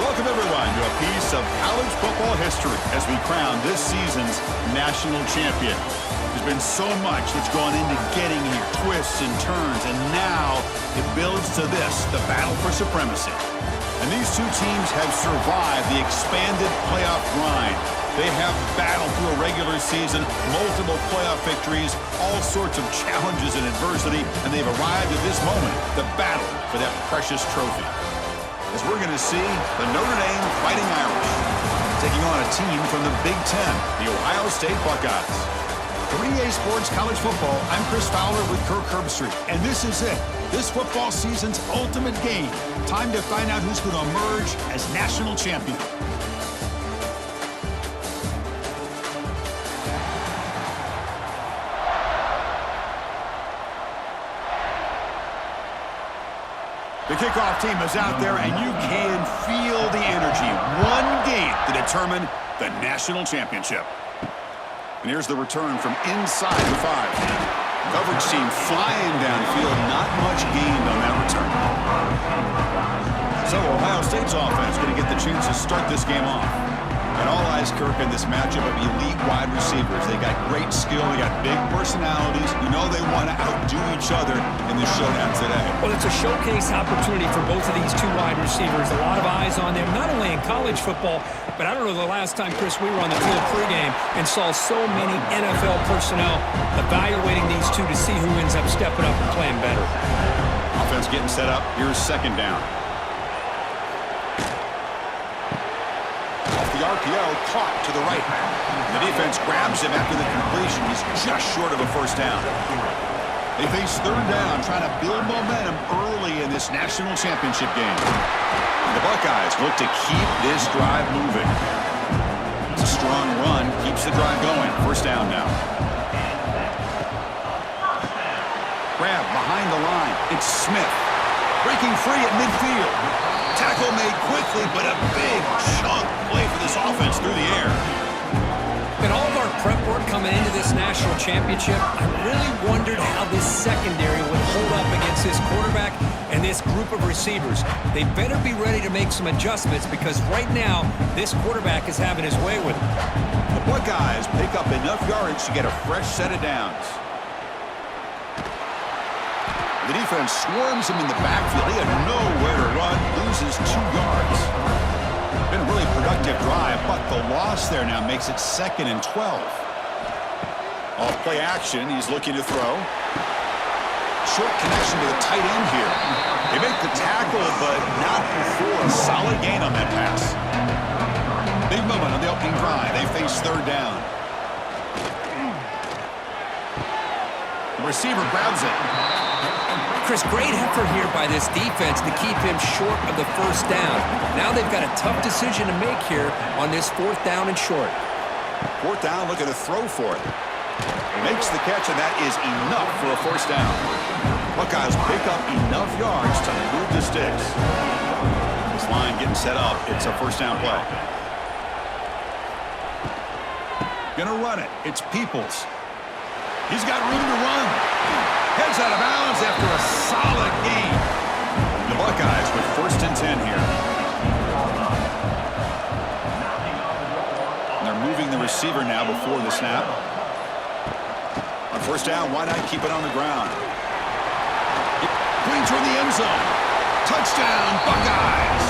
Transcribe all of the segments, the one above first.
Welcome, everyone, to a piece of college football history as we crown this season's national champion. There's been so much that's gone into getting here, twists and turns, and now it builds to this, the battle for supremacy. And these two teams have survived the expanded playoff grind. They have battled through a regular season, multiple playoff victories, all sorts of challenges and adversity, and they've arrived at this moment, the battle for that precious trophy. As we're going to see, the Notre Dame Fighting Irish taking on a team from the Big Ten, the Ohio State Buckeyes. For EA Sports College Football, I'm Chris Fowler with Kirk Herbstreit, and this is it. This football season's ultimate game. Time to find out who's going to emerge as national champion. The kickoff team is out there, and you can feel the energy. One game to determine the national championship. And here's the return from inside the 5. Coverage team flying downfield. Not much gained on that return. So Ohio State's offense going to get the chance to start this game off. And all eyes, Kirk, in this matchup of elite wide receivers. They got great skill. They got big personalities. You know they want to outdo each other in this showdown today. Well, it's a showcase opportunity for both of these two wide receivers. A lot of eyes on them, not only in college football, but I don't know the last time, Chris, we were on the field pregame and saw so many NFL personnel evaluating these two to see who ends up stepping up and playing better. Offense getting set up. Here's second down. The RPO caught to the right. The defense grabs him after the completion. He's just short of a first down. They face third down, trying to build momentum early in this national championship game. The Buckeyes look to keep this drive moving. It's a strong run, keeps the drive going. First down now. Grab behind the line. It's Smith. Breaking free at midfield. Tackle made quickly, but a big chunk play for this offense through the air. In all of our prep work coming into this national championship, I really wondered how this secondary would hold up against this quarterback and this group of receivers. They better be ready to make some adjustments because right now, this quarterback is having his way with them. The Buckeyes pick up enough yardage to get a fresh set of downs. The defense swarms him in the backfield. He had nowhere to run, loses 2 yards. Been a really productive drive, but the loss there now makes it 2nd and 12. Off play action, he's looking to throw. Short connection to the tight end here. They make the tackle, but not before a solid gain on that pass. Big moment on the opening drive. They face third down. The receiver grabs it. Chris, great effort here by this defense to keep him short of the first down. Now they've got a tough decision to make here on this 4th down and short. 4th down, looking to throw for it. Makes the catch, and that is enough for a first down. Buckeyes pick up enough yards to move the sticks. This line getting set up. It's a first down play. Gonna run it. It's Peoples. He's got room to run. Heads out of bounds after a solid gain. The Buckeyes with 1st and 10 here. And they're moving the receiver now before the snap. On first down, why not keep it on the ground? Going toward the end zone. Touchdown, Buckeyes.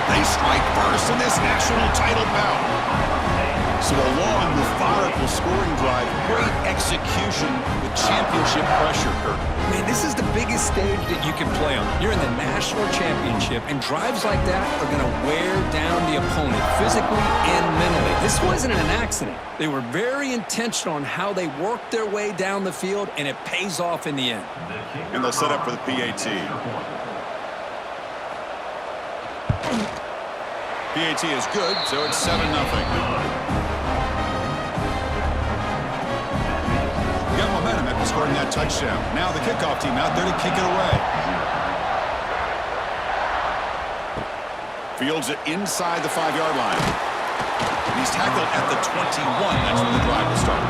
They strike first in this national title bout. So a long, methodical scoring drive, great execution with championship pressure, Kirk. Man, this is the biggest stage that you can play on. You're in the national championship, and drives like that are going to wear down the opponent physically and mentally. This wasn't an accident. They were very intentional on how they worked their way down the field, and it pays off in the end. And they'll set up for the PAT. PAT is good, so it's 7-0. Momentum after scoring that touchdown. Now the kickoff team out there to kick it away. Fields it inside the 5-yard line. And he's tackled at the 21. That's when the drive will start.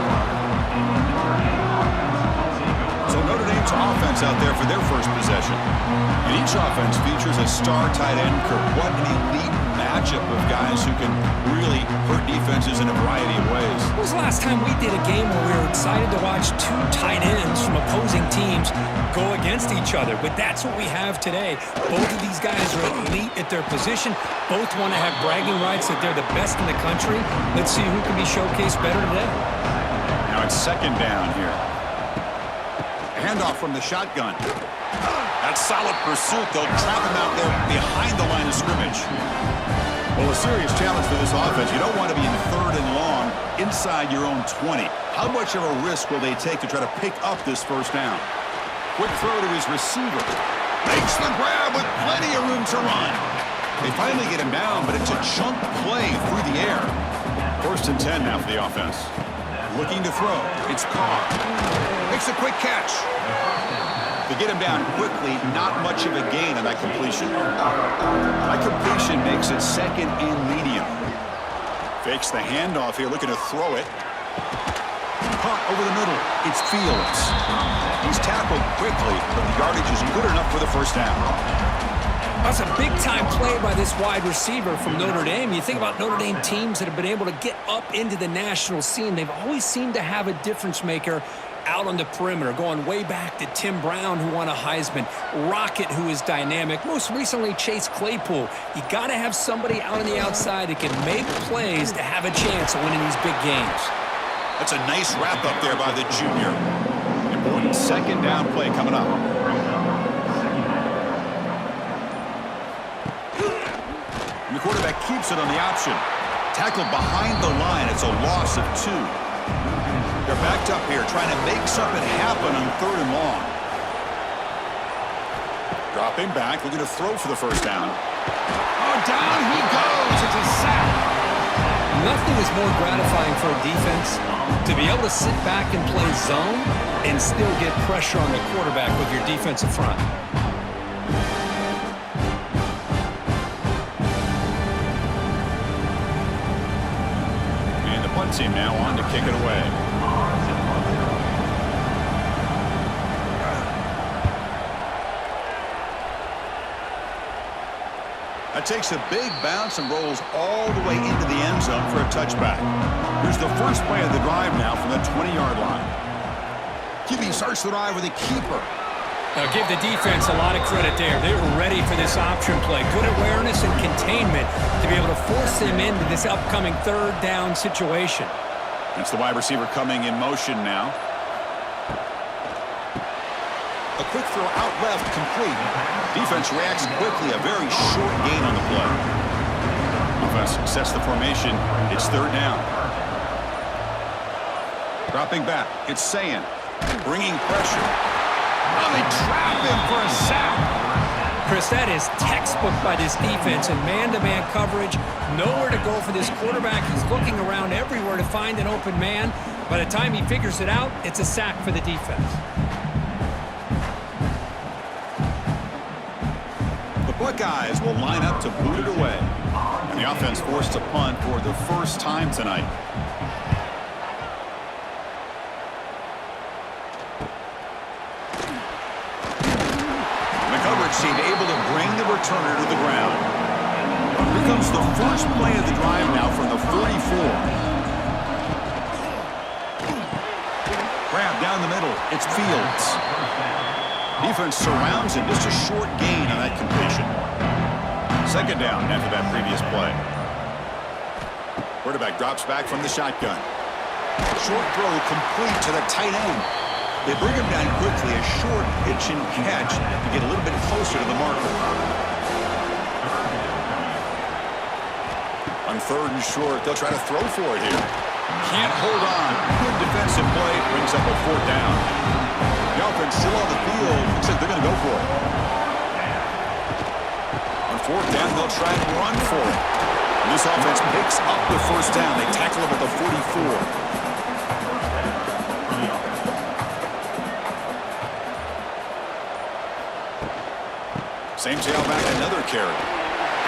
So Notre Dame's offense out there for their first possession. And each offense features a star tight end. Kirk, what an elite match matchup of guys who can really hurt defenses in a variety of ways. When was the last time we did a game where we were excited to watch two tight ends from opposing teams go against each other? But that's what we have today. Both of these guys are elite at their position. Both want to have bragging rights that they're the best in the country. Let's see who can be showcased better today. Now it's second down here. Handoff from the shotgun. That's solid pursuit. They'll trap him out there behind the line of scrimmage. Well, a serious challenge for this offense. You don't want to be in third and long inside your own 20. How much of a risk will they take to try to pick up this first down? Quick throw to his receiver. Makes the grab with plenty of room to run. They finally get him down, but it's a chunk play through the air. First and 10 now for the offense. Looking to throw. It's Carr. Makes a quick catch. To get him down quickly, not much of a gain on that completion. That completion makes it second and medium. Fakes the handoff here, looking to throw it. Punt over the middle. It's Fields. He's tackled quickly, but the yardage is good enough for the first down. That's a big-time play by this wide receiver from Notre Dame. You think about Notre Dame teams that have been able to get up into the national scene. They've always seemed to have a difference maker out on the perimeter, going way back to Tim Brown, who won a Heisman, Rocket, who is dynamic, most recently Chase Claypool. You got to have somebody out on the outside that can make plays to have a chance of winning these big games. That's a nice wrap-up there by the junior. Important second down play coming up. And the quarterback keeps it on the option. Tackled behind the line. It's a loss of 2. They're backed up here, trying to make something happen on third and long. Dropping back, looking to throw for the first down. Oh, down he goes. It's a sack. Nothing is more gratifying for a defense to be able to sit back and play zone and still get pressure on the quarterback with your defensive front. And the punt team now on to kick it away. That takes a big bounce and rolls all the way into the end zone for a touchback. Here's the first play of the drive now from the 20-yard line. QB starts the drive with a keeper. Now give the defense a lot of credit there. They were ready for this option play. Good awareness and containment to be able to force them into this upcoming third down situation. That's the wide receiver coming in motion now. A quick throw out left, complete. Defense reacts quickly, a very short gain on the play. Offense sets the formation. It's third down. Dropping back, it's Sayin. Bringing pressure. Oh, they trap him for a sack. Chris, that is textbook by this defense and man-to-man coverage. Nowhere to go for this quarterback. He's looking around everywhere to find an open man. By the time he figures it out, it's a sack for the defense. Buckeyes will line up to boot it away. And the offense forced to punt for the first time tonight. The coverage seemed able to bring the returner to the ground. Here comes the first play of the drive now from the 44. Grab down the middle. It's Fields. Defense surrounds him. Just a short gain on that completion. Second down after that previous play. Quarterback drops back from the shotgun. Short throw complete to the tight end. They bring him down quickly. A short pitch and catch to get a little bit closer to the marker. On third and short, they'll try to throw for it here. Can't hold on. Good defensive play. Brings up a fourth down. The offense still on the field. Looks like they're going to go for it. On fourth down, they'll try and run for it. And this offense picks up the first down. They tackle him at the 44. Same tailback, another carry.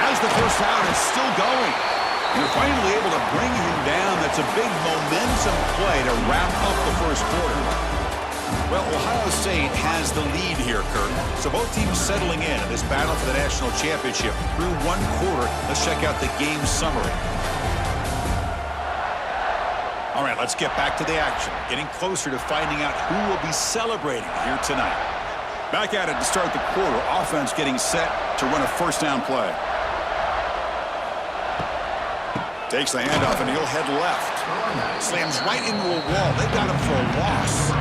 As the first down is still going. You're finally able to bring him down. That's a big momentum play to wrap up the first quarter. Well, Ohio State has the lead here, Kirk. So both teams settling in this battle for the national championship. Through one quarter, let's check out the game summary. All right, let's get back to the action. Getting closer to finding out who will be celebrating here tonight. Back at it to start the quarter. Offense getting set to run a first down play. Takes the handoff and he'll head left. Slams right into a wall. They got him for a loss.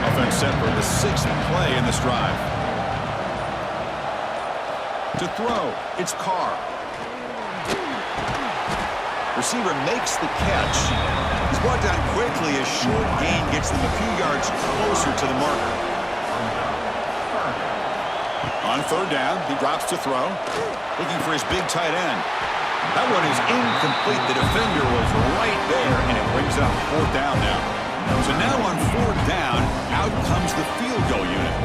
Offense set for the 6th play in this drive. To throw, it's Carr. Receiver makes the catch. He's brought down quickly. A short gain gets them a few yards closer to the marker. On 3rd down, he drops to throw. Looking for his big tight end. That one is incomplete. The defender was right there, and it brings up 4th down now. So now on 4th down, out comes the field goal unit.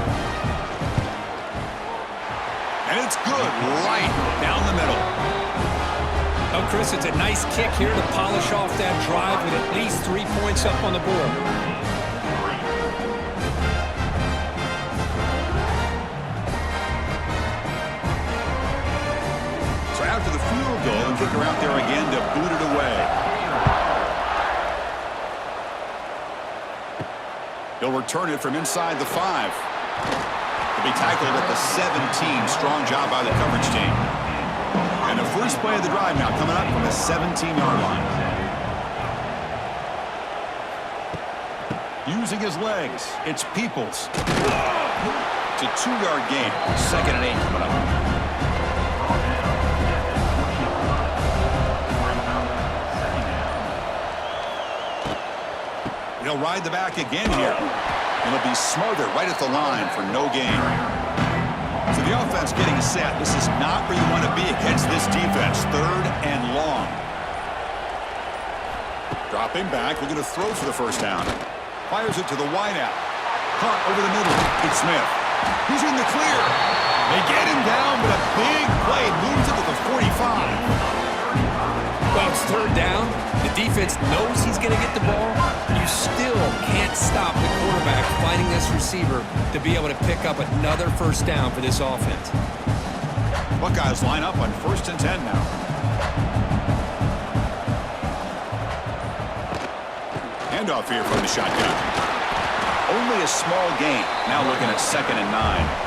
And it's good right down the middle. Oh, Chris, it's a nice kick here to polish off that drive with at least 3 points up on the board. So after the field goal, the kicker out there again to boot it away. He'll return it from inside the 5. He'll be tackled at the 17. Strong job by the coverage team. And the first play of the drive now coming up from the 17-yard line. Using his legs, it's Peoples. It's a 2-yard gain. 2nd and 8 coming up. He'll ride the back again here. And he'll be smothered right at the line for no gain. So the offense getting set. This is not where you want to be against this defense. 3rd and long. Dropping back, looking to throw for the first down. Fires it to the wideout. Caught over the middle. It's Smith. He's in the clear. They get him down, but a big play moves it to the 45. Well, it's 3rd down. The defense knows he's going to get the ball. You still can't stop the quarterback finding this receiver to be able to pick up another first down for this offense. Buckeyes line up on 1st and 10 now. Handoff here from the shotgun. Only a small gain. Now looking at 2nd and 9.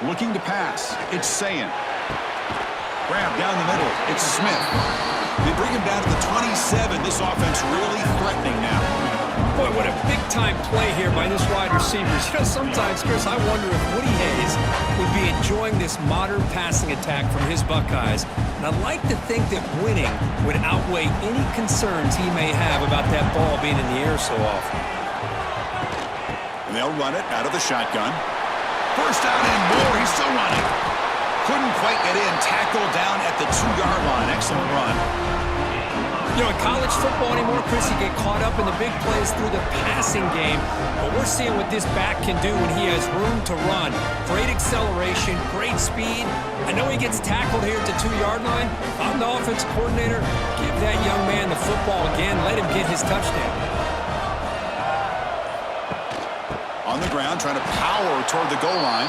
Looking to pass. It's Sayin. Grab down the middle. It's Smith. They bring him down to the 27. This offense really threatening now. Boy, what a big-time play here by this wide receivers. You know, sometimes, Chris, I wonder if Woody Hayes would be enjoying this modern passing attack from his Buckeyes. And I'd like to think that winning would outweigh any concerns he may have about that ball being in the air so often. And they'll run it out of the shotgun. First down and more. He's still running. Couldn't quite get in. Tackled down at the 2-yard line. Excellent run. You know, in college football anymore, Chris, you get caught up in the big plays through the passing game. But we're seeing what this back can do when he has room to run. Great acceleration, great speed. I know he gets tackled here at the 2-yard line. If I'm the offensive coordinator, give that young man the football again. Let him get his touchdown. On the ground, trying to power toward the goal line.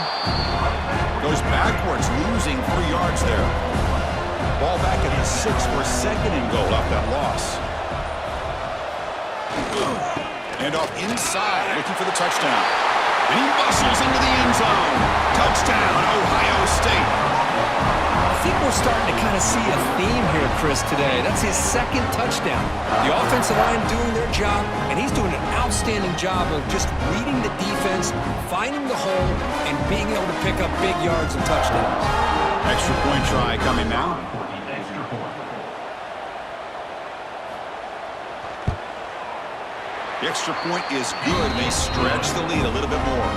Goes backwards, losing 3 yards there. Ball back at the 6 for 2nd and goal off that loss. And off inside, looking for the touchdown. And he muscles into the end zone. Touchdown, Ohio State. I think we're starting to kind of see a theme here, Chris, today. That's his 2nd touchdown. The offensive line doing their job, and he's doing an outstanding job of just reading the defense, finding the hole, and being able to pick up big yards and touchdowns. Extra point try coming now. The extra point is good. They stretch the lead a little bit more.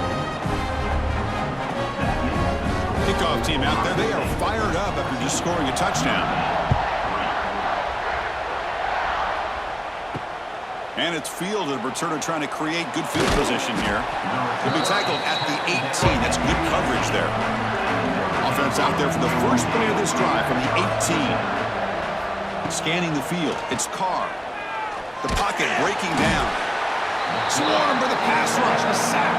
Kickoff team out there. They are fired up after just scoring a touchdown. And it's fielded. Returner trying to create good field position here. He'll be tackled at the 18. That's good coverage there. Offense out there for the first play of this drive from the 18. Scanning the field, it's Carr. The pocket breaking down. Swarmed by the pass rush, a sack.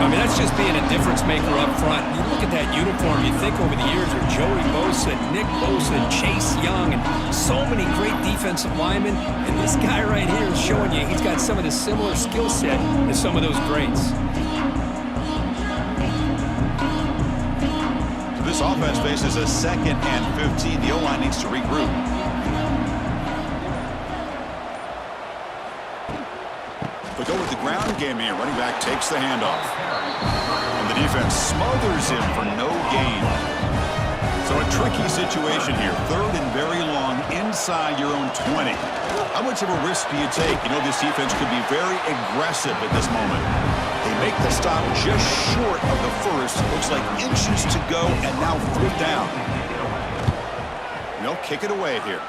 I mean, that's just being a difference maker up front. You look at that uniform, you think over the years with Joey Bosa, Nick Bosa, Chase Young, and so many great defensive linemen. And this guy right here is showing you he's got some of the similar skill set as some of those greats. So this offense faces a 2nd and 15. The O-line needs to regroup. They go with the ground game here. Running back takes the handoff. And the defense smothers him for no gain. So a tricky situation here. 3rd and very long inside your own 20. How much of a risk do you take? You know this defense could be very aggressive at this moment. They make the stop just short of the first. Looks like inches to go, and now 4th down. They'll kick it away here.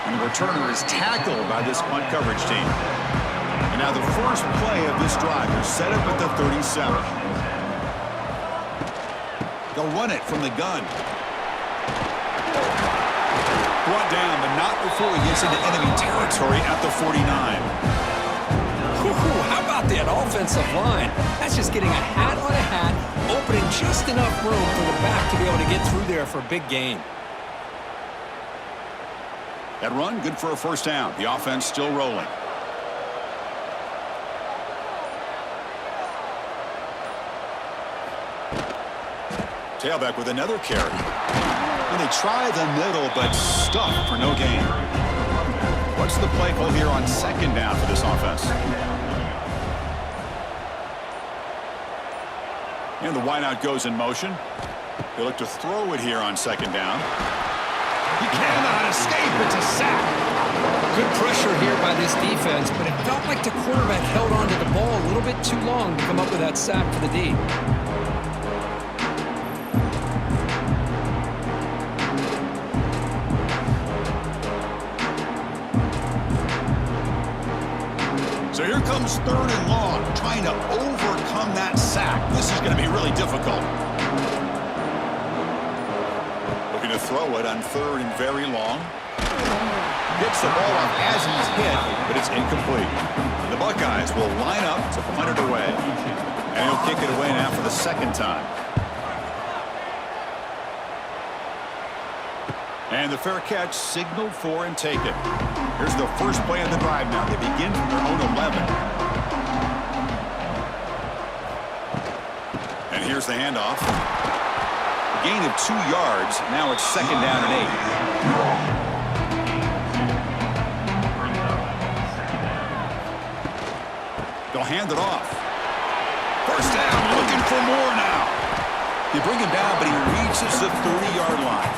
And the returner is tackled by this punt coverage team. And now the first play of this drive is set up at the 37. They'll run it from the gun. Brought down, but not before he gets into enemy territory at the 49. How about that offensive line? That's just getting a hat on a hat, opening just enough room for the back to be able to get through there for a big gain. That run, good for a 1st down. The offense still rolling. Tailback with another carry. And they try the middle, but stuffed for no gain. What's the play call here on 2nd down for this offense? And the wideout goes in motion. They look to throw it here on 2nd down. He cannot escape. It's a sack. Good pressure here by this defense, but it felt like the quarterback held onto the ball a little bit too long to come up with that sack for the D. So here comes 3rd and long, trying to overcome that sack. This is going to be really difficult. Looking to throw it on 3rd and very long. Gets the ball off as he's hit, but it's incomplete. The Buckeyes will line up to punt it away. And he'll kick it away now for the 2nd time. And the fair catch signaled for and taken. Here's the first play of the drive now. They begin from their own 11. And here's the handoff. A gain of 2 yards. Now it's 2nd down and 8. They'll hand it off. 1st down, looking for more now. They bring him down, but he reaches the 30-yard line.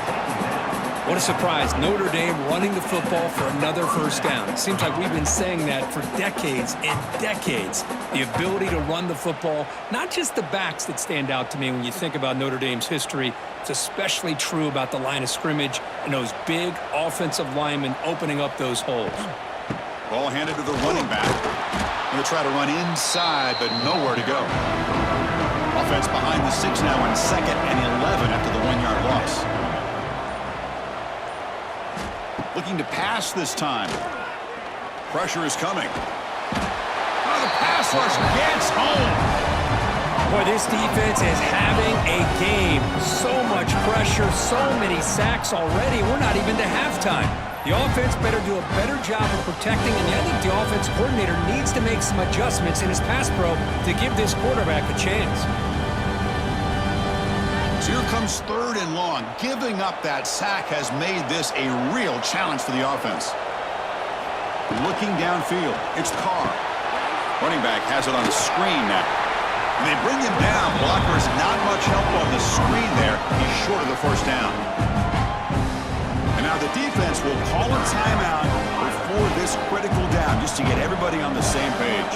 What a surprise. Notre Dame running the football for another 1st down. It seems like we've been saying that for decades and decades. The ability to run the football, not just the backs that stand out to me when you think about Notre Dame's history. It's especially true about the line of scrimmage and those big offensive linemen opening up those holes. Ball handed to the running back. Going to try to run inside, but nowhere to go. Offense behind the 6 now on 2nd and 11 after the 1-yard loss. Looking to pass this time. Pressure is coming. Oh, the pass rush gets home. Boy, this defense is having a game. So much pressure, so many sacks already. We're not even to halftime. The offense better do a better job of protecting, and I think the offense coordinator needs to make some adjustments in his pass pro to give this quarterback a chance. So here comes 3rd and long. Giving up that sack has made this a real challenge for the offense. Looking downfield, it's Carr. Running back has it on the screen now. And they bring him down. Blockers not much help on the screen there. He's short of the 1st down. And now the defense will call a timeout before this critical down just to get everybody on the same page.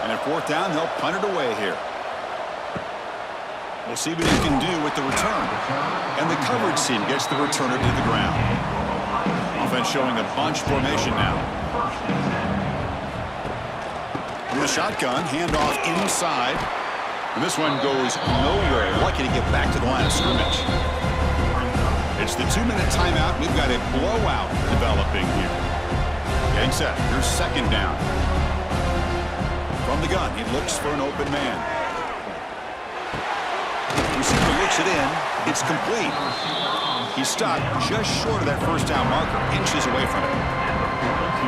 And at 4th down, they'll punt it away here. We'll see what he can do with the return. And the coverage team gets the returner to the ground. Offense showing a bunch formation now. From the shotgun, handoff inside. And this one goes nowhere. Lucky to get back to the line of scrimmage. It's the 2-minute timeout. We've got a blowout developing here. Getting set. Here's second down. From the gun, he looks for an open man. Receiver looks it in. It's complete. He stopped just short of that first down marker, inches away from it.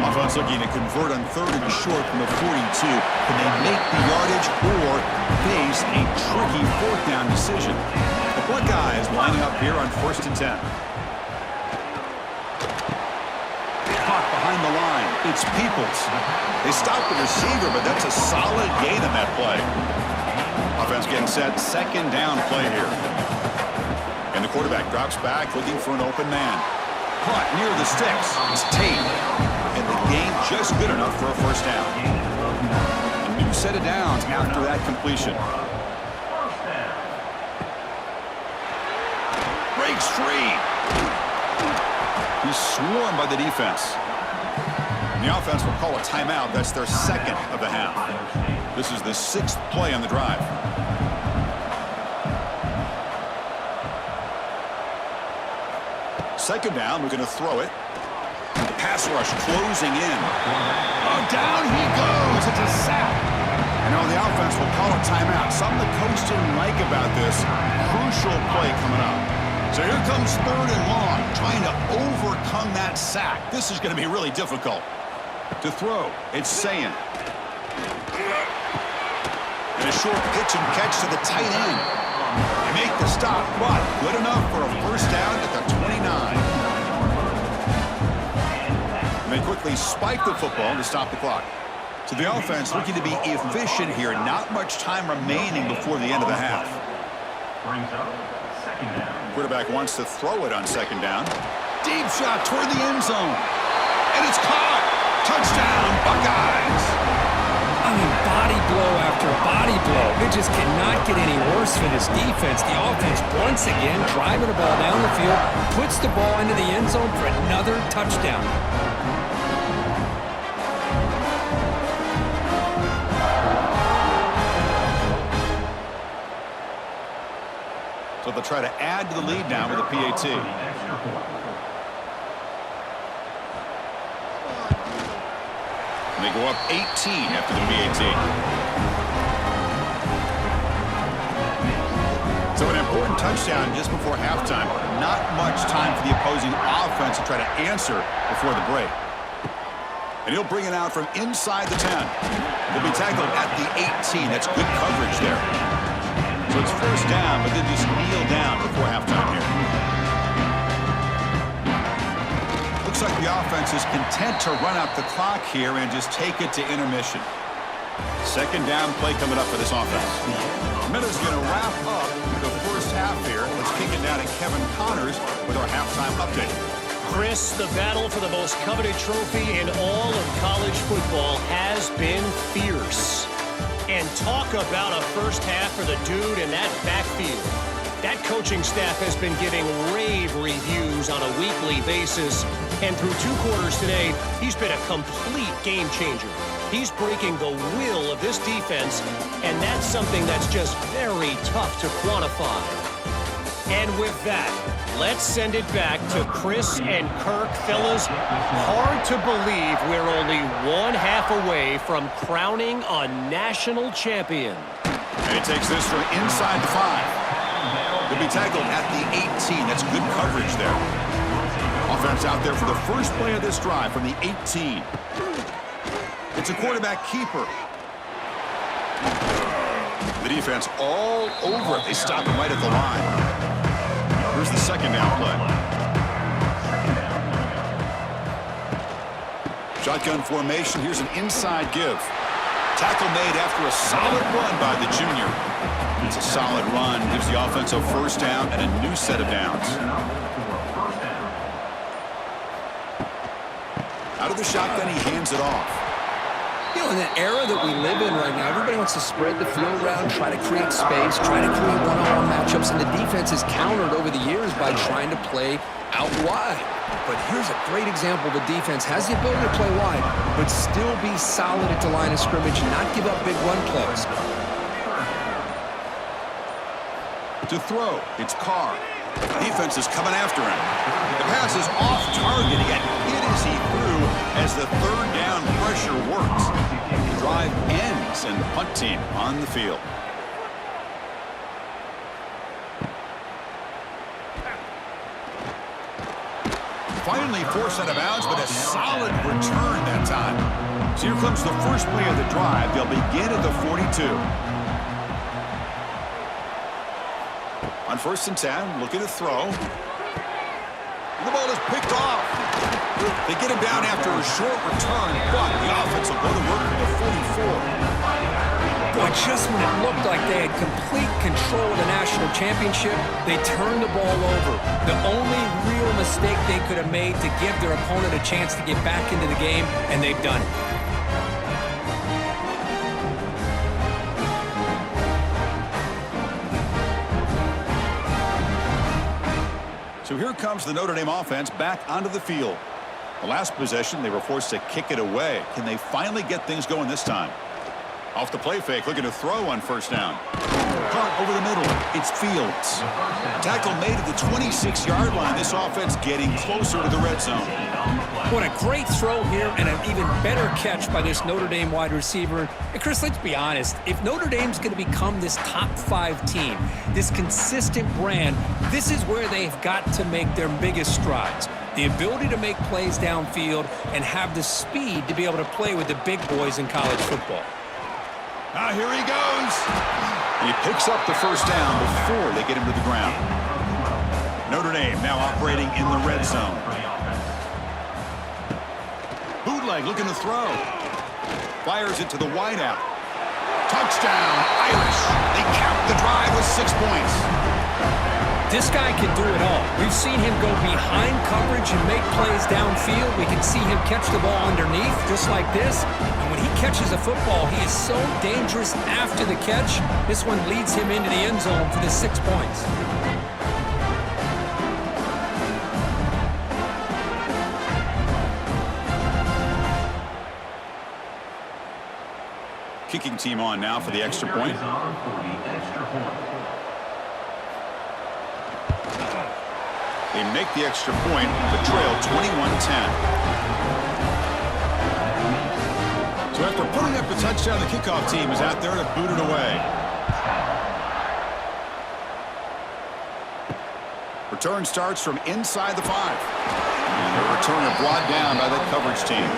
Offense looking to convert on 3rd and short from the 42. Can they make the yardage or face a tricky 4th down decision? The Buckeyes lining up here on 1st and 10. Caught behind the line. It's Peoples. They stopped the receiver, but that's a solid gain on that play. Offense getting set. 2nd down play here. And the quarterback drops back looking for an open man. Caught near the sticks. It's Tate. And the gain just good enough for a 1st down. A new set of downs after that completion. Breaks free. He's swarmed by the defense. And the offense will call a timeout. That's their 2nd of the half. This is the 6th play on the drive. Second down, we're going to throw it. The pass rush closing in. Oh, down he goes. It's a sack. And now the offense will call a timeout. Something the coach didn't like about this. Crucial play coming up. So here comes 3rd and long, trying to overcome that sack. This is going to be really difficult. To throw, it's Sayin. And a short pitch and catch to the tight end. They make the stop, but good enough for a 1st down at the 29. They quickly spike the football to stop the clock. So the offense looking to be efficient here. Not much time remaining before the end of the half. Quarterback wants to throw it on 2nd down. Deep shot toward the end zone. And it's caught. Touchdown, Buckeyes. I mean, body blow after body blow. It just cannot get any worse for this defense. The offense once again driving the ball down the field, puts the ball into the end zone for another touchdown. So they'll try to add to the lead now with a PAT. And they go up 18 after the PAT. So an important touchdown just before halftime. Not much time for the opposing offense to try to answer before the break. And he'll bring it out from inside the 10. He'll be tackled at the 18. That's good coverage there. So it's 1st down, but then just kneel down before halftime here. Looks like the offense is content to run out the clock here and just take it to intermission. 2nd down play coming up for this offense. Miller's going to wrap up the 1st half here. Let's kick it down to Kevin Connors with our halftime update. Chris, the battle for the most coveted trophy in all of college football has been fierce. And talk about a 1st half for the dude in that backfield. That coaching staff has been giving rave reviews on a weekly basis. And through 2 quarters today, he's been a complete game changer. He's breaking the will of this defense, and that's something that's just very tough to quantify. And with that, let's send it back to Chris and Kirk. Fellas, hard to believe we're only 1 half away from crowning a national champion. And he takes this from inside the 5. He'll be tackled at the 18. That's good coverage there. Offense out there for the first play of this drive from the 18. It's a quarterback keeper. The defense all over it. They stop him right at the line. Here's the 2nd down play. Shotgun formation. Here's an inside give. Tackle made after a solid run by the junior. It's a solid run. Gives the offense a 1st down and a new set of downs. Out of the shotgun, he hands it off. You know, in the era that we live in right now, everybody wants to spread the field around, try to create space, try to create one-on-one matchups, and the defense is countered over the years by trying to play out wide. But here's a great example. The defense has the ability to play wide, but still be solid at the line of scrimmage and not give up big run plays. To throw, it's Carr. Defense is coming after him. The pass is off target. He got hit as he threw as the third down pressure works. The drive ends and the punt team on the field. Finally forced out of bounds, but a solid return that time. So here comes the first play of the drive. They'll begin at the 42. On 1st and 10, looking to throw. The ball is picked off. They get him down after a short return, but the offense will go to work for the 44. Boy, just when it looked like they had complete control of the national championship, they turned the ball over. The only real mistake they could have made to give their opponent a chance to get back into the game, and they've done it. So here comes the Notre Dame offense back onto the field. The last possession, they were forced to kick it away. Can they finally get things going this time? Off the play fake, looking to throw on 1st down. Caught over the middle. It's Fields. Tackle made at the 26-yard line. This offense getting closer to the red zone. What a great throw here and an even better catch by this Notre Dame wide receiver. And Chris, let's be honest. If Notre Dame's going to become this top 5 team, this consistent brand, this is where they've got to make their biggest strides. The ability to make plays downfield and have the speed to be able to play with the big boys in college football. Ah, here he goes. And he picks up the 1st down before they get him to the ground. Notre Dame now operating in the red zone. Bootleg looking to throw. Fires it to the wideout. Touchdown, Irish. They cap the drive with 6 points. This guy can do it all. We've seen him go behind coverage and make plays downfield. We can see him catch the ball underneath, just like this. And when he catches a football, he is so dangerous after the catch. This one leads him into the end zone for the 6 points. Kicking team on now for the extra point. They make the extra point, but trail 21-10. So after putting up a touchdown, the kickoff team is out there to boot it away. Return starts from inside the 5. And the returner brought down by the coverage team.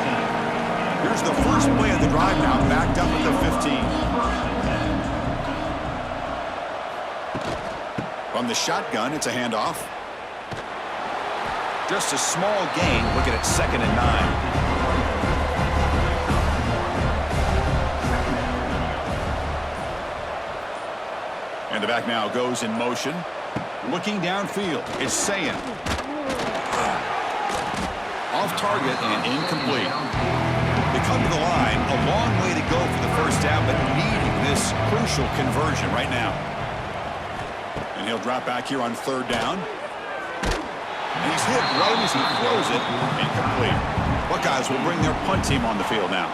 Here's the first play of the drive now, backed up at the 15. From the shotgun, it's a handoff. Just a small gain, looking at 2nd and 9. And the back now goes in motion. Looking downfield, it's Sayin. Off target and incomplete. They come to the line, a long way to go for the 1st down, but needing this crucial conversion right now. And he'll drop back here on 3rd down. And he's hit right as he throws it, incomplete. Buckeyes will bring their punt team on the field now.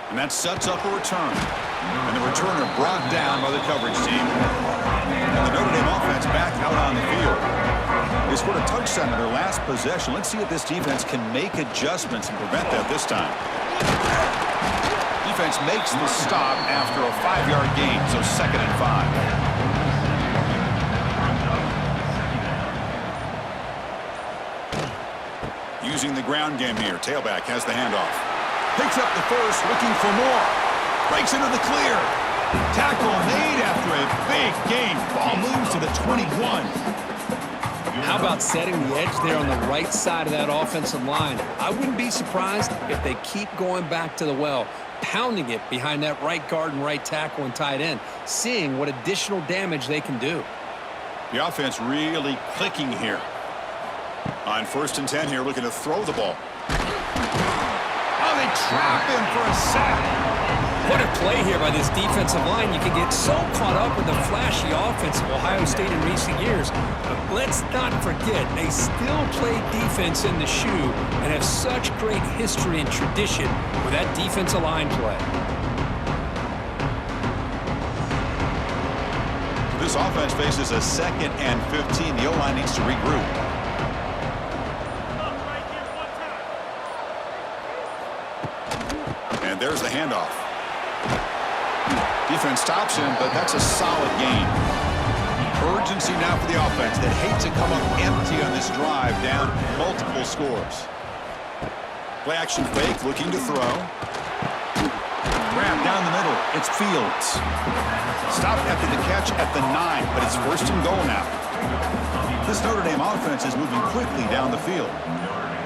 And that sets up a return. And the returner brought down by the coverage team. And the Notre Dame offense back out on the field. They scored a touchdown in their last possession. Let's see if this defense can make adjustments and prevent that this time. Defense makes the stop after a 5-yard gain, so 2nd and 5. Using the ground game here. Tailback has the handoff. Picks up the 1st, looking for more. Breaks into the clear. Tackle made after a big gain. Ball moves to the 21. How about setting the edge there on the right side of that offensive line? I wouldn't be surprised if they keep going back to the well, pounding it behind that right guard and right tackle and tight end, seeing what additional damage they can do. The offense really clicking here. On 1st and 10 here, looking to throw the ball. Oh, they trap him for a sack. What a play here by this defensive line. You can get so caught up with the flashy offense of Ohio State in recent years. But let's not forget, they still play defense in the shoe and have such great history and tradition with that defensive line play. This offense faces a 2nd and 15. The O-line needs to regroup. And there's the handoff. Defense stops him, but that's a solid gain. Urgency now for the offense that hate to come up empty on this drive, down multiple scores. Play action fake, looking to throw. Grab down the middle. It's Fields. Stop after the catch at the 9, but it's 1st and goal now. This Notre Dame offense is moving quickly down the field.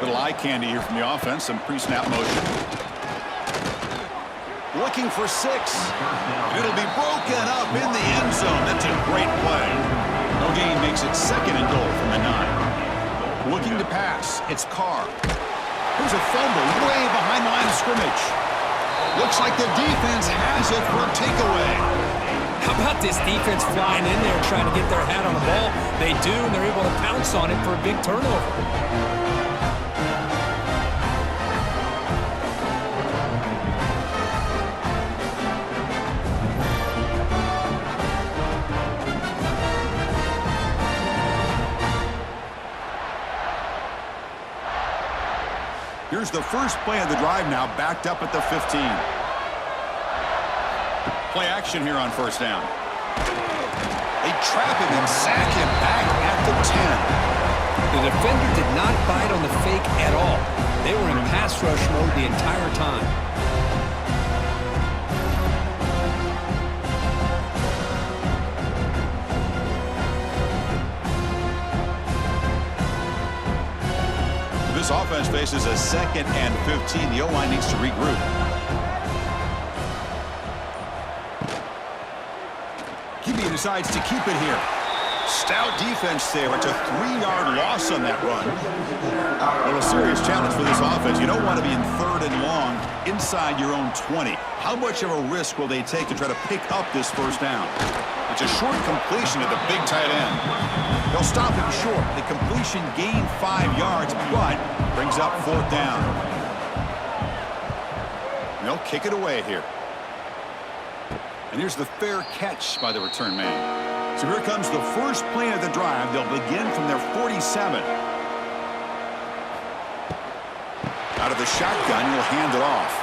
Little eye candy here from the offense, some pre-snap motion. Looking for 6. It'll be broken up in the end zone. That's a great play. No gain makes it 2nd and goal from the 9. Looking to pass. It's Carr. There's a fumble way behind the line of scrimmage. Looks like the defense has it for a takeaway. How about this defense flying in there trying to get their hat on the ball? They do, and they're able to pounce on it for a big turnover. Here's the first play of the drive now, backed up at the 15. Play action here on 1st down. They trap him and sack him back at the 10. The defender did not bite on the fake at all. They were in pass rush mode the entire time. This offense faces a 2nd and 15. The O-line needs to regroup. QB decides to keep it here. Stout defense there. It's a 3-yard loss on that run. Well, a serious challenge for this offense. You don't want to be in 3rd and long inside your own 20. How much of a risk will they take to try to pick up this 1st down? It's a short completion to the big tight end. They'll stop him short. The completion gained 5 yards, but brings up 4th down. And they'll kick it away here. And here's the fair catch by the return man. So here comes the first play of the drive. They'll begin from their 47. Out of the shotgun, he'll hand it off.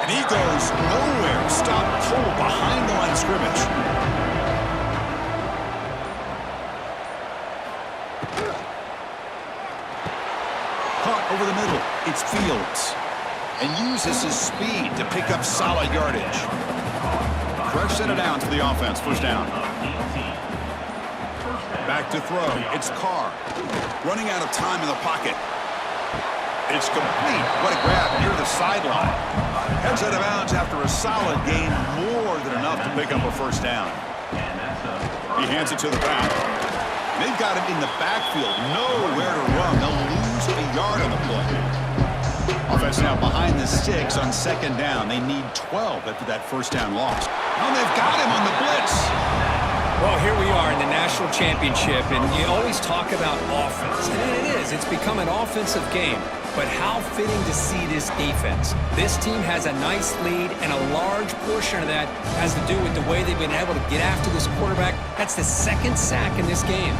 And he goes nowhere. Stop cold behind the line of scrimmage. Caught over the middle. It's Fields. And uses his speed to pick up solid yardage. Fresh set of downs for the offense. 1st down. Back to throw. It's Carr. Running out of time in the pocket. It's complete. What a grab near the sideline. Heads out of bounds after a solid gain. More than enough to pick up a 1st down. He hands it to the back. They've got him in the backfield. Nowhere to run. They'll lose a yard on the play. Offense now behind the sticks on 2nd down. They need 12 after that 1st down loss. And they've got him on the blitz. Well, here we are in the national championship, and you always talk about offense. And it is. It's become an offensive game. But how fitting to see this defense. This team has a nice lead, and a large portion of that has to do with the way they've been able to get after this quarterback. That's the 2nd sack in this game.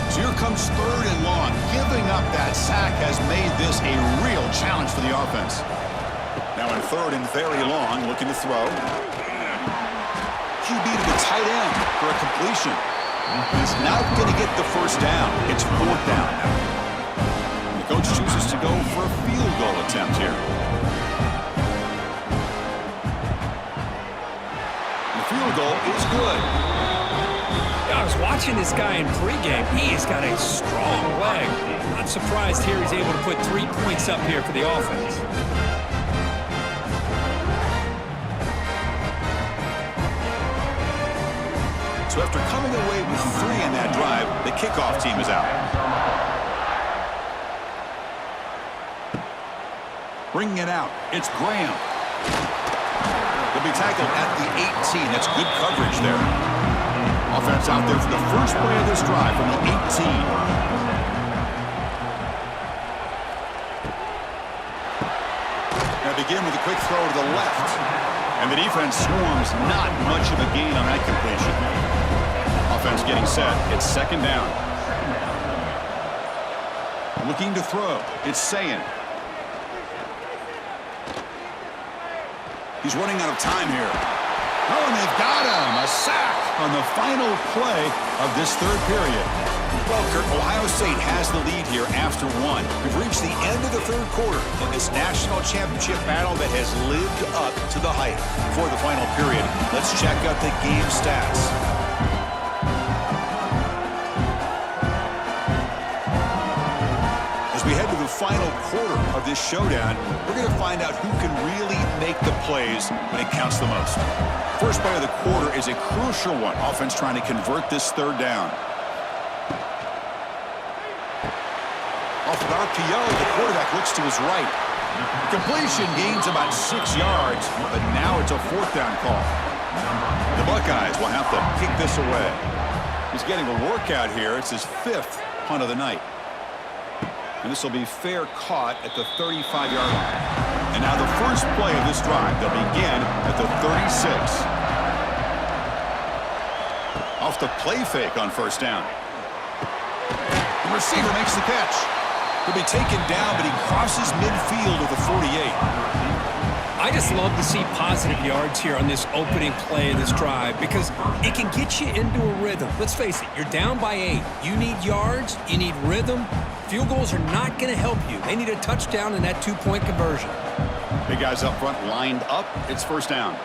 So here comes 3rd and long. Giving up that sack has made this a real challenge for the offense. Now in 3rd and very long, looking to throw. QB to the tight end for a completion. He's not going to get the 1st down. It's 4th down now. The coach chooses to go for a field goal attempt here. The field goal is good. I was watching this guy in pregame. He's got a strong leg. Not surprised here he's able to put 3 points up here for the offense. So after coming away with 3 in that drive, the kickoff team is out. Bringing it out, it's Graham. He'll be tackled at the 18. That's good coverage there. Offense out there for the first play of this drive from the 18. Now begin with a quick throw to the left. And the defense swarms, not much of a gain on that completion. Offense getting set. It's second down. Looking to throw. It's Sayin. He's running out of time here. Oh, and they've got him. A sack on the final play of this third period. Well, Kurt, Ohio State has the lead here after one. We've reached the end of the third quarter in this national championship battle that has lived up to the hype. Before the final period, let's check out the game stats. As we head to the final quarter of this showdown, we're going to find out who can really make the plays when it counts the most. First play of the quarter is a crucial one. Offense trying to convert this third down. Off of RPO, the quarterback looks to his right. Completion gains about 6 yards, but now it's a fourth down call. The Buckeyes will have to kick this away. He's getting a workout here. It's his 5th punt of the night. And this will be fair caught at the 35-yard line. And now the first play of this drive, they'll begin at the 36. Off the play fake on first down. The receiver makes the catch. He'll be taken down, but he crosses midfield at the 48. I just love to see positive yards here on this opening play of this drive because it can get you into a rhythm. Let's face it, you're down by 8. You need yards, you need rhythm. Field goals are not going to help you. They need a touchdown in that two-point conversion. Big guys up front lined up. It's first down.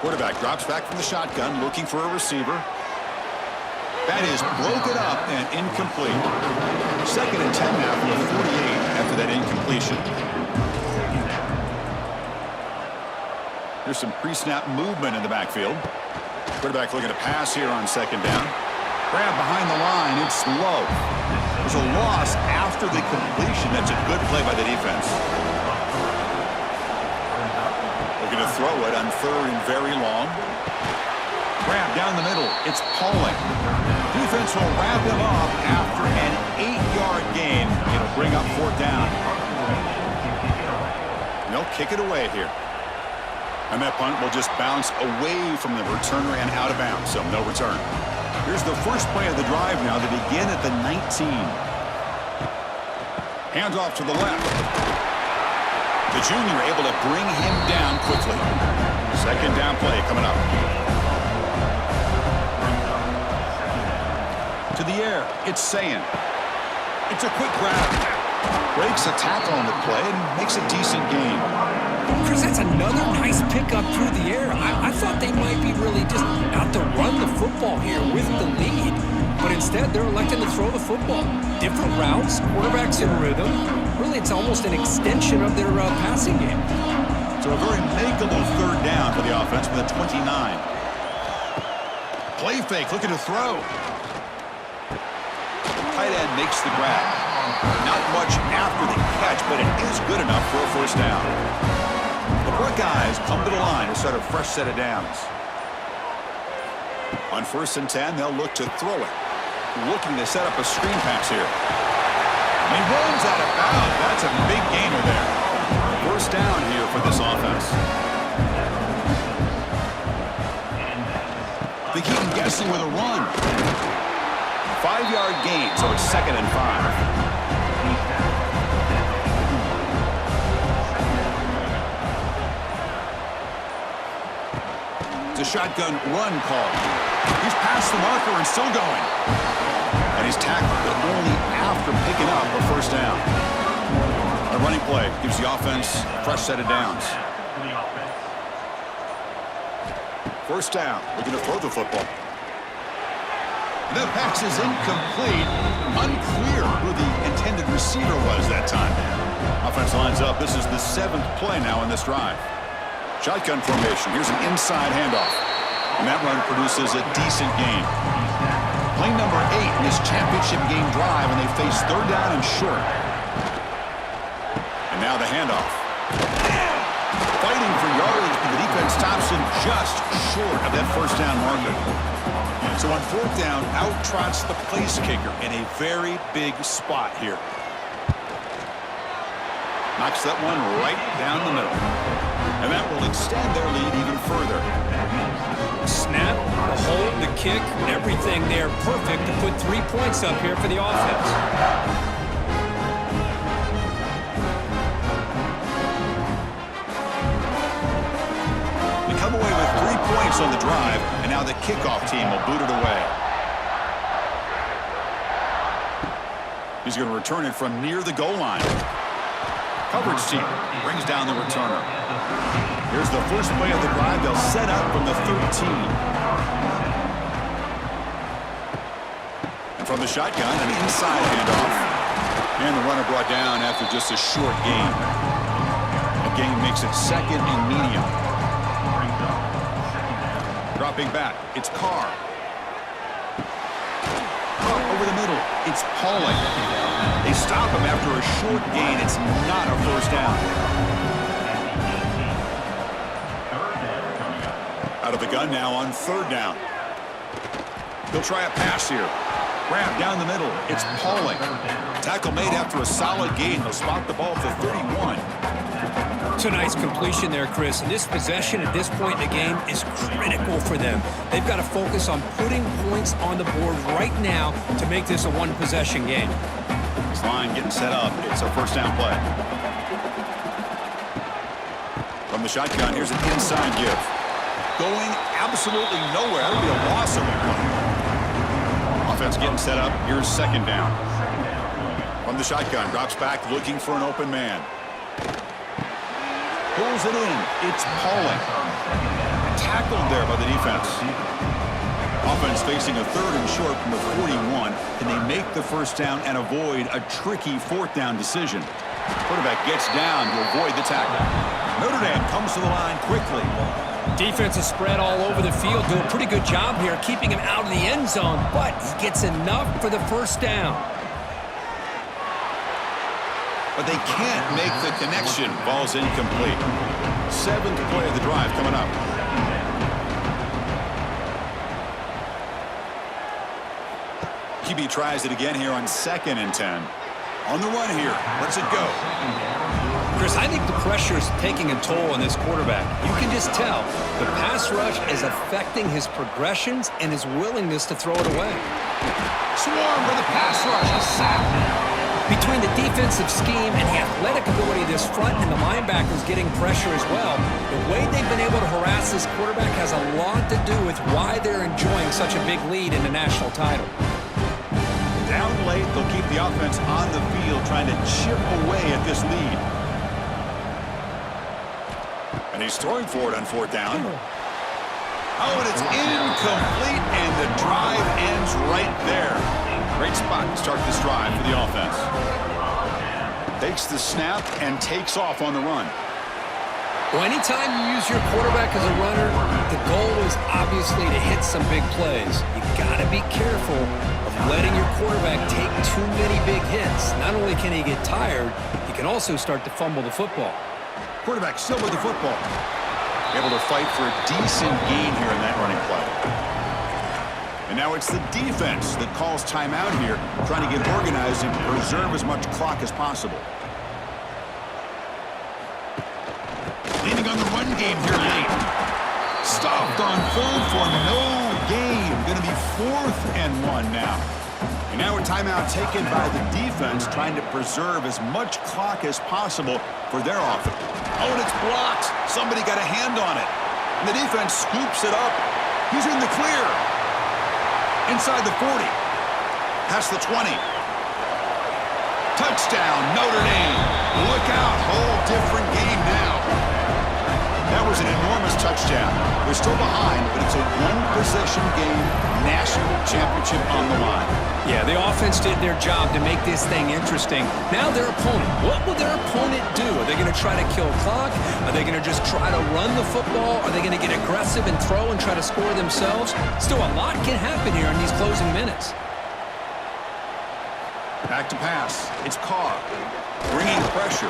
Quarterback drops back from the shotgun, looking for a receiver. That is broken up and incomplete. Second and 10 now from the 48 after that incompletion. There's some pre-snap movement in the backfield. Quarterback looking to pass here on second down. Grab behind the line. It's low. There's a loss after the completion. That's a good play by the defense. Looking to throw it on third and very long. Grab down the middle. It's Pauling. Defense will wrap him up after an 8-yard gain. It'll bring up fourth down. And they'll kick it away here. And that punt will just bounce away from the returner and out of bounds, so no return. Here's the first play of the drive now to begin at the 19. Hands off to the left. The junior able to bring him down quickly. Second down play coming up. To the air, it's Sayin. It's a quick grab. Breaks a tackle on the play and makes a decent gain. Chris, that's another nice pickup through the air. I thought they might be really just out to run the football here with the lead. But instead, they're electing to throw the football. Different routes, quarterbacks in rhythm. Really, it's almost an extension of their passing game. So a very makeable third down for the offense with a 29. Play fake, looking to throw. Tight end makes the grab. Not much after the catch, but it is good enough for a first down. The Buckeyes come to the line to start a fresh set of downs. On first and 10, they'll look to throw it. Looking to set up a screen pass here. And he runs out of bounds. That's a big gainer there. First down here for this offense. They keep him guessing with a run. 5-yard gain, so it's second and 5. It's a shotgun run call. He's past the marker and still going. And he's tackled, but only after picking up a first down. A running play gives the offense a fresh set of downs. First down, looking to throw the football. The pass is incomplete. Unclear who the intended receiver was that time. Offense lines up. This is the 7th play now in this drive. Shotgun formation. Here's an inside handoff. And that run produces a decent gain. Play number 8 in this championship game drive, and they face third down and short. And now the handoff. fighting for yardage, but the defense stops him just short of that first down marker. So on fourth down, out trots the place kicker in a very big spot here. Knocks that one right down the middle. And that will extend their lead even further. Snap, the hold, the kick, everything there perfect to put 3 points up here for the offense. They come away with 3 points on the drive, and now the kickoff team will boot it away. He's going to return it from near the goal line. Coverage team brings down the returner. Here's the first play of the drive. They'll set up from the 13. And from the shotgun, an inside handoff. And the runner brought down after just a short gain. The gain makes it second and medium. Dropping back, it's Carr. Over the middle, it's Pauling. They stop him after a short gain. It's not a first down. Out of the gun now on third down. He'll try a pass here. Grab down the middle. It's Pauling. Tackle made after a solid gain. They'll spot the ball for 31. It's a nice completion there, Chris. And this possession at this point in the game is critical for them. They've got to focus on putting points on the board right now to make this a one-possession game. This line getting set up. It's a first down play. From the shotgun, here's an inside give. Going absolutely nowhere. That'll be a loss of a play. Offense getting set up. Here's second down. From the shotgun, drops back looking for an open man. Pulls it in. It's Pauling. Tackled there by the defense. Offense facing a third and short from the 41. Can they make the first down and avoid a tricky fourth down decision? Quarterback gets down to avoid the tackle. Notre Dame comes to the line quickly. Defense is spread all over the field. Do a pretty good job here keeping him out of the end zone, but he gets enough for the first down. But they can't make the connection. Ball's incomplete. Seventh play of the drive coming up. QB tries it again here on 2nd and 10. On the run here. Let's it go. Chris, I think the pressure is taking a toll on this quarterback. You can just tell the pass rush is affecting his progressions and his willingness to throw it away. Swarm with a pass rush. A sack. Between the defensive scheme and the athletic ability of this front and the linebackers getting pressure as well, the way they've been able to harass this quarterback has a lot to do with why they're enjoying such a big lead in the national title. Down late, they'll keep the offense on the field trying to chip away at this lead. And he's throwing for it on fourth down. Oh, and it's incomplete, and the drive ends right there. Great spot to start this drive for the offense. Takes the snap and takes off on the run. Well, anytime you use your quarterback as a runner, the goal is obviously to hit some big plays. You got to be careful of letting your quarterback take too many big hits. Not only can he get tired, he can also start to fumble the football. Quarterback still with the football. Able to fight for a decent gain here in that running play. And now it's the defense that calls timeout here, trying to get organized and preserve as much clock as possible. Leaning on the run game here late. Stopped on third for no gain. Going to be 4th and 1 now. And now a timeout taken by the defense, trying to preserve as much clock as possible for their offense. Oh, and it's blocked. Somebody got a hand on it. And the defense scoops it up. He's in the clear. Inside the 40. Past the 20. Touchdown, Notre Dame. Look out. Whole different game now. That was an enormous touchdown. They're still behind, but it's a one-possession game, national championship on the line. Yeah, the offense did their job to make this thing interesting. Now their opponent. What will their opponent do? Are they going to try to kill clock? Are they going to just try to run the football? Are they going to get aggressive and throw and try to score themselves? Still, a lot can happen here in these closing minutes. Back to pass. It's Carr. Bringing pressure.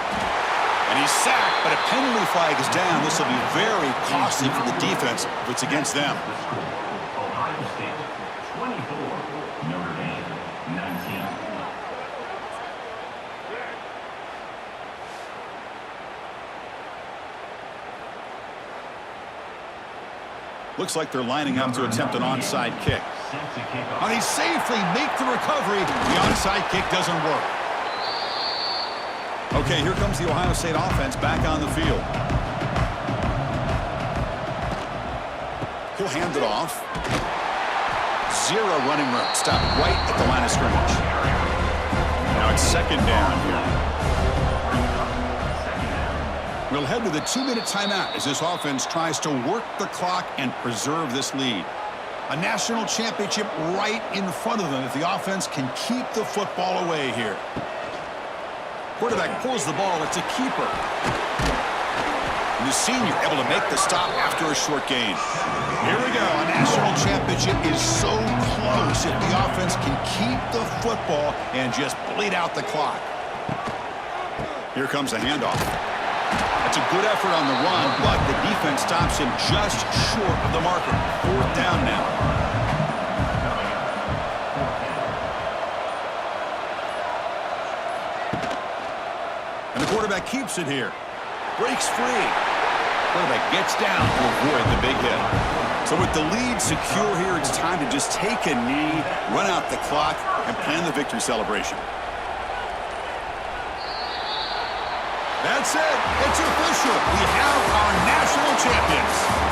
And he's sacked, but a penalty flag is down. This will be very costly for the defense if it's against them. Ohio State 24, Notre Dame 19. Looks like they're lining up to attempt an onside kick. And he safely makes the recovery. The onside kick doesn't work. Okay, here comes the Ohio State offense back on the field. He'll hand it off. Zero running room. Stop right at the line of scrimmage. Now it's second down here. We'll head to the 2-minute timeout as this offense tries to work the clock and preserve this lead. A national championship right in front of them if the offense can keep the football away here. Quarterback pulls the ball. It's a keeper. And the senior able to make the stop after a short gain. Here we go. A national championship is so close if the offense can keep the football and just bleed out the clock. Here comes the handoff. That's a good effort on the run, but the defense stops him just short of the marker. Fourth down now. And the quarterback keeps it here. Breaks free. Quarterback gets down to avoid the big hit. So with the lead secure here, it's time to just take a knee, run out the clock, and plan the victory celebration. That's it. It's official. We have our national champions.